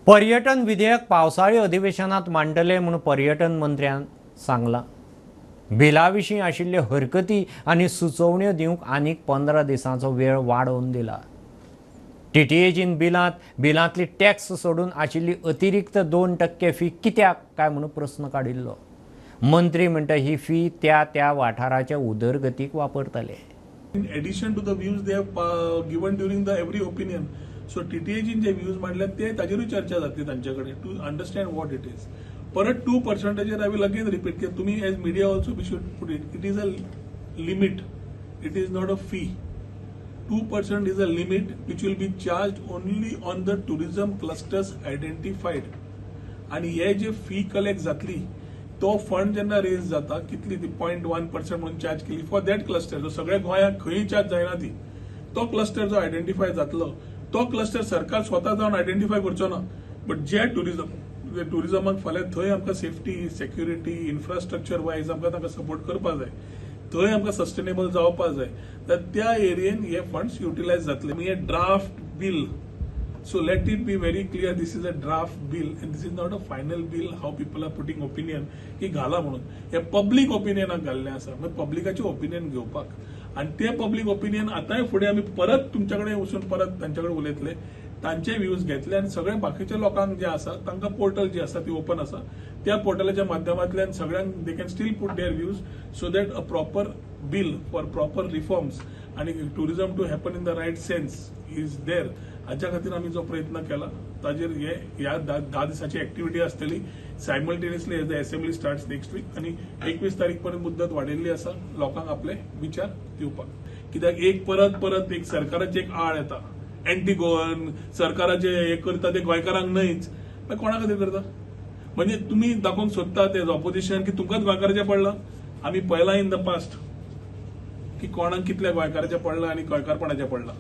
पर्यटन विधेयक पावसाळी अधिवेशनात मांडले म्हणून पर्यटन मंत्र्यान सांगला। बिलाविशीं आशिल्ले हरकती आनी सुचोवण्यो दिवंक आनीक 15 दिसांचो वेळ वाडोवन दिला। टीटीएजीन बिलांतली टॅक्स सोडून आशिल्ली अतिरिक्त 2% फी कित्याक काय म्हणून प्रस्न काडिल्लो। मंत्री म्हणटा ही फी त्या वाठाराच्या उदरगतीक वापरतले। In addition to the views they have given during the every opinion, so TTAG जे views मांडले ते ताजेरूय चर्चा जातली तांच्याकडे to understand what it is. परत 2% I will again repeat की तुम्ही as media also we should put it is a limit, it is not a fee. 2% is a limit which will be charged only on the tourism clusters identified. आणि हे जे fee collect जातली तो fund जेन्ना raise जाता कितली ती 0.1% म्हणून चार्ज केली फॉर दॅट क्लस्टर, जो सगळ्या गोंयांत खंय चार्ज जायना ती, तो क्लस्टर जो आयडेंटिफाय जातलो तो क्लस्टर सरकार स्वता जावन आयडेंटिफाय करचो ना, बट जे टुरिजमाक फाल्यां थंय आमकां सेफ्टी, सेक्युरिटी, इन्फ्रास्ट्रक्चर वायज आमकां तांकां सपोर्ट करपा जाय, थंय आमकां सस्टेनेबल जावपा जाय, तर त्या एरियेन हे फंड्स युटिलायज जातले। हे draft bill, so let it be very clear, this is a draft bill and this is not a final bill how people are putting opinion की घाला म्हणून। हे पब्लिक ओपिनियनाक घाल्ले आसा, म्हणजे पब्लिकाचे ओपिनियन घेवपाक, आणि ते पब्लिक ओपिनियन आतांय फुडें आमी परत तुमच्याकडे वचून परत तांच्याकडे उलयतले, तांचे व्ह्यूज घेतले, आणि सगळे बाकीच्या लोकांक जे आसा तांकां पोर्टल जी आसा ती ओपन आसा, त्या पोर्टलाच्या माध्यमांतल्यान सगळ्यांक they can still put their views so that a proper bill for proper reforms आणि tourism to happen in the right sense is there. हाच्या खातीर आमी जो प्रयत्न केला ताजेर ह्या 10 दिसांची ऍक्टिव्हिटी आसतली। Simultaneously as the assembly starts next week, आणि 21 तारीख पर्यंत मुद्दत वाडयल्ली आसा लोकांक आपले विचार दिवपाक, कित्याक एक परत एक सरकाराची एक आळ येता, अँटी गोवन सरकाराचे हे करता ते गोंयकारांक न्हयच, कोणा खातीर करता? म्हणजे तुम्ही दाखोवंक सोदता ते ऑपोजिशन की तुमकांच गोंयकाराचें पडलां? आमी पळयलां इन द पास्ट की कोणाक कितल्या गोंयकाराचें पडलां आनी गोंयकारपणाचें पडलां।